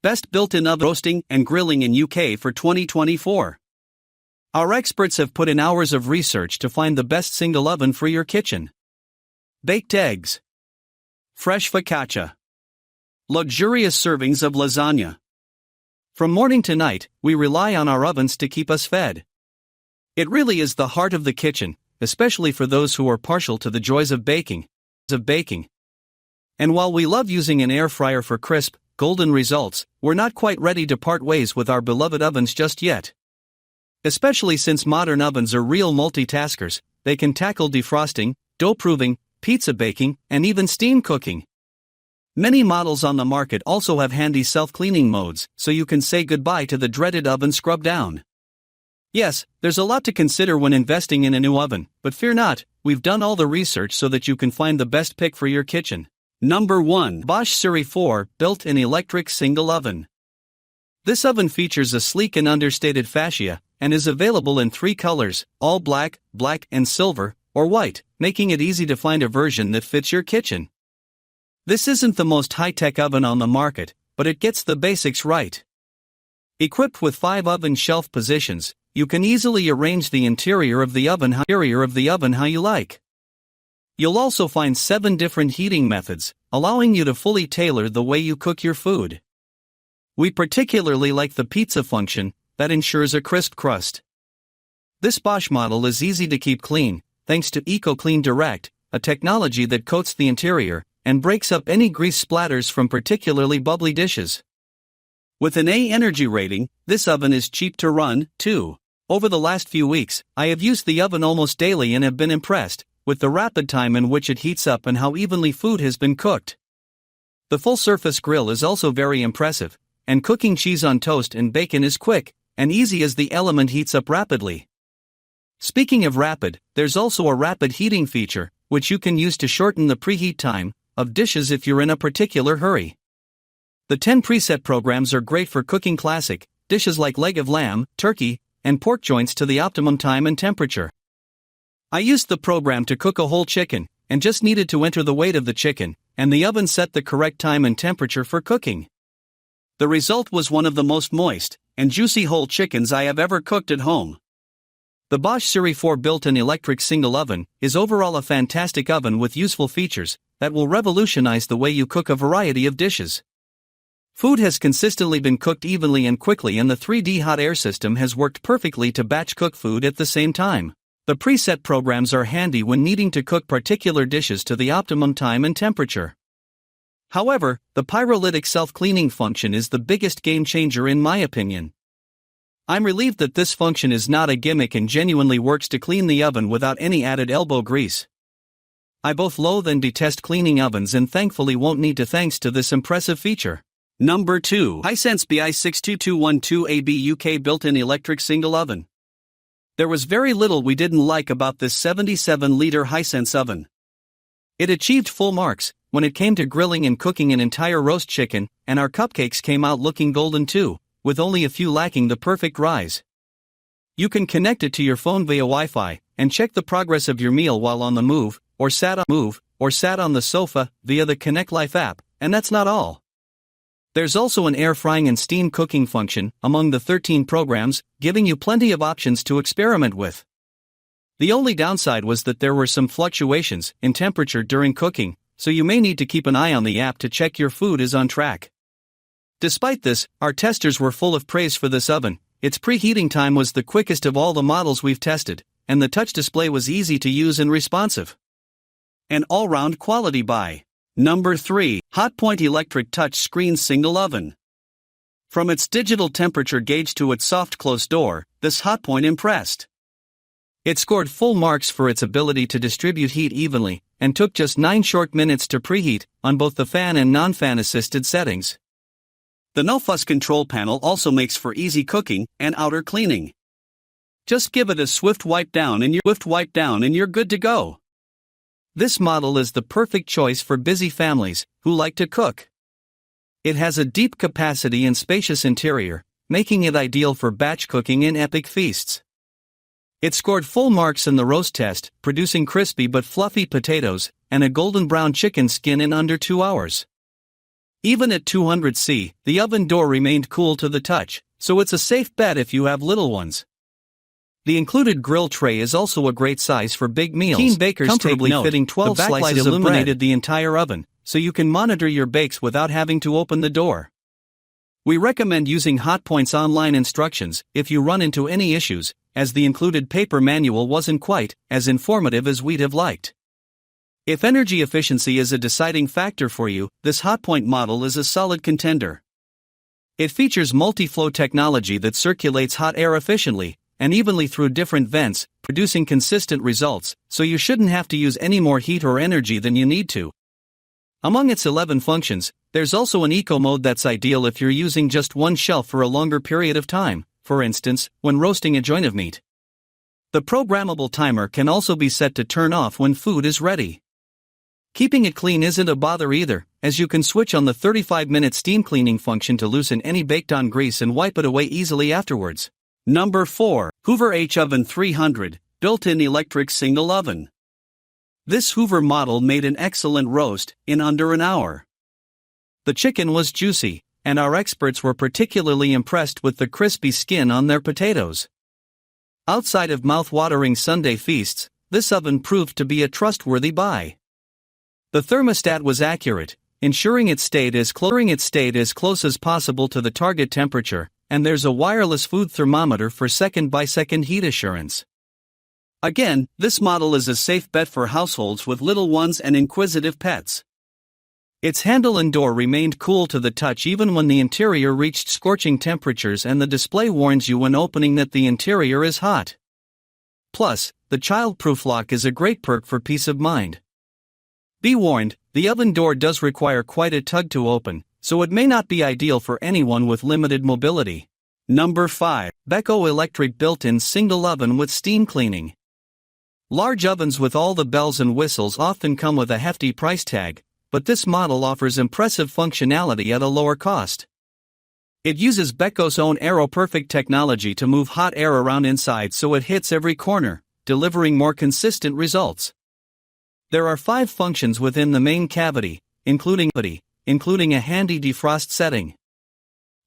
Best built-in oven roasting and grilling in UK for 2024. Our experts have put in hours of research to find the best single oven for your kitchen. Baked eggs. Fresh focaccia. Luxurious servings of lasagna. From morning to night, we rely on our ovens to keep us fed. It really is the heart of the kitchen, especially for those who are partial to the joys of baking. And while we love using an air fryer for crisp, golden results, we're not quite ready to part ways with our beloved ovens just yet. Especially since modern ovens are real multitaskers, they can tackle defrosting, dough proving, pizza baking, and even steam cooking. Many models on the market also have handy self-cleaning modes, so you can say goodbye to the dreaded oven scrub down. Yes, there's a lot to consider when investing in a new oven, but fear not, we've done all the research so that you can find the best pick for your kitchen. Number 1. Bosch Series 4 Built-in Electric Single Oven. This oven features a sleek and understated fascia, and is available in 3 colors, all black, black and silver, or white, making it easy to find a version that fits your kitchen. This isn't the most high-tech oven on the market, but it gets the basics right. Equipped with 5 oven shelf positions, you can easily arrange the interior of the oven how you like. You'll also find 7 different heating methods, allowing you to fully tailor the way you cook your food. We particularly like the pizza function, that ensures a crisp crust. This Bosch model is easy to keep clean, thanks to EcoClean Direct, a technology that coats the interior and breaks up any grease splatters from particularly bubbly dishes. With an A energy rating, this oven is cheap to run, too. Over the last few weeks, I have used the oven almost daily and have been impressed with the rapid time in which it heats up and how evenly food has been cooked. The full-surface grill is also very impressive, and cooking cheese on toast and bacon is quick and easy as the element heats up rapidly. Speaking of rapid, there's also a rapid heating feature, which you can use to shorten the preheat time of dishes if you're in a particular hurry. The 10 preset programs are great for cooking classic dishes like leg of lamb, turkey, and pork joints to the optimum time and temperature. I used the program to cook a whole chicken, and just needed to enter the weight of the chicken, and the oven set the correct time and temperature for cooking. The result was one of the most moist and juicy whole chickens I have ever cooked at home. The Bosch Series 4 built-in electric single oven is overall a fantastic oven with useful features that will revolutionize the way you cook a variety of dishes. Food has consistently been cooked evenly and quickly, and the 3D hot air system has worked perfectly to batch cook food at the same time. The preset programs are handy when needing to cook particular dishes to the optimum time and temperature. However, the pyrolytic self-cleaning function is the biggest game changer in my opinion. I'm relieved that this function is not a gimmick and genuinely works to clean the oven without any added elbow grease. I both loathe and detest cleaning ovens and thankfully won't need to thanks to this impressive feature. Number 2. Hisense BI62212AB UK built-in electric single oven. There was very little we didn't like about this 77-liter Hisense oven. It achieved full marks when it came to grilling and cooking an entire roast chicken, and our cupcakes came out looking golden too, with only a few lacking the perfect rise. You can connect it to your phone via Wi-Fi and check the progress of your meal while on the move, or sat on the sofa via the Connect Life app, and that's not all. There's also an air frying and steam cooking function among the 13 programs, giving you plenty of options to experiment with. The only downside was that there were some fluctuations in temperature during cooking, so you may need to keep an eye on the app to check your food is on track. Despite this, our testers were full of praise for this oven. Its preheating time was the quickest of all the models we've tested, and the touch display was easy to use and responsive. An all-round quality buy. Number 3. Hotpoint Electric Touch Screen Single Oven. From its digital temperature gauge to its soft close door, this Hotpoint impressed. It scored full marks for its ability to distribute heat evenly, and took just 9 short minutes to preheat on both the fan and non-fan assisted settings. The no-fuss control panel also makes for easy cooking and outer cleaning. Just give it a swift wipe down and you're good to go. This model is the perfect choice for busy families who like to cook. It has a deep capacity and spacious interior, making it ideal for batch cooking and epic feasts. It scored full marks in the roast test, producing crispy but fluffy potatoes and a golden brown chicken skin in under 2 hours. Even at 200°C, the oven door remained cool to the touch, so it's a safe bet if you have little ones. The included grill tray is also a great size for big meals. Keen bakers comfortably take note, fitting 12 slices illuminated the entire oven, so you can monitor your bakes without having to open the door. We recommend using Hotpoint's online instructions if you run into any issues, as the included paper manual wasn't quite as informative as we'd have liked. If energy efficiency is a deciding factor for you, this Hotpoint model is a solid contender. It features multi-flow technology that circulates hot air efficiently and evenly through different vents, producing consistent results, so you shouldn't have to use any more heat or energy than you need to. Among its 11 functions, there's also an eco mode that's ideal if you're using just one shelf for a longer period of time, for instance, when roasting a joint of meat. The programmable timer can also be set to turn off when food is ready. Keeping it clean isn't a bother either, as you can switch on the 35-minute steam cleaning function to loosen any baked-on grease and wipe it away easily afterwards. Number 4. Hoover H-Oven 300, Built-in Electric Single Oven. This Hoover model made an excellent roast in under an hour. The chicken was juicy, and our experts were particularly impressed with the crispy skin on their potatoes. Outside of mouth-watering Sunday feasts, this oven proved to be a trustworthy buy. The thermostat was accurate, ensuring it stayed as close as possible to the target temperature, and there's a wireless food thermometer for second-by-second heat assurance. Again, this model is a safe bet for households with little ones and inquisitive pets. Its handle and door remained cool to the touch even when the interior reached scorching temperatures, and the display warns you when opening that the interior is hot. Plus, the child-proof lock is a great perk for peace of mind. Be warned, the oven door does require quite a tug to open, so it may not be ideal for anyone with limited mobility. Number 5. Beko Electric Built-in Single Oven with Steam Cleaning. Large ovens with all the bells and whistles often come with a hefty price tag, but this model offers impressive functionality at a lower cost. It uses Beko's own AeroPerfect technology to move hot air around inside so it hits every corner, delivering more consistent results. There are 5 functions within the main cavity, including a handy defrost setting.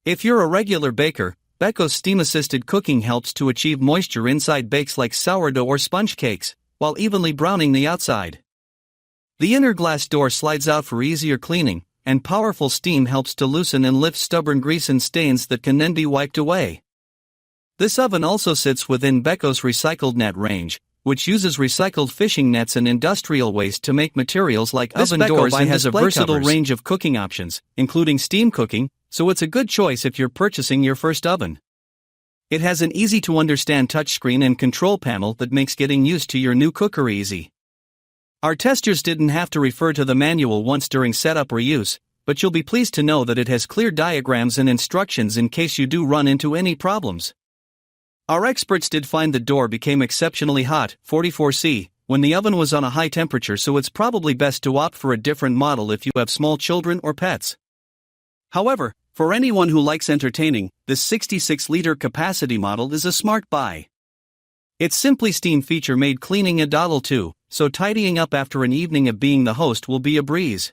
If you're a regular baker, Beko's steam-assisted cooking helps to achieve moisture inside bakes like sourdough or sponge cakes, while evenly browning the outside. The inner glass door slides out for easier cleaning, and powerful steam helps to loosen and lift stubborn grease and stains that can then be wiped away. This oven also sits within Beko's recycled net range, which uses recycled fishing nets and industrial waste to make materials like oven doors and has a versatile range of cooking options, including steam cooking, so it's a good choice if you're purchasing your first oven. It has an easy-to-understand touchscreen and control panel that makes getting used to your new cooker easy. Our testers didn't have to refer to the manual once during setup or use, but you'll be pleased to know that it has clear diagrams and instructions in case you do run into any problems. Our experts did find the door became exceptionally hot, 44°C, when the oven was on a high temperature, so it's probably best to opt for a different model if you have small children or pets. However, for anyone who likes entertaining, this 66-liter capacity model is a smart buy. Its Simply Steam feature made cleaning a doddle too, so tidying up after an evening of being the host will be a breeze.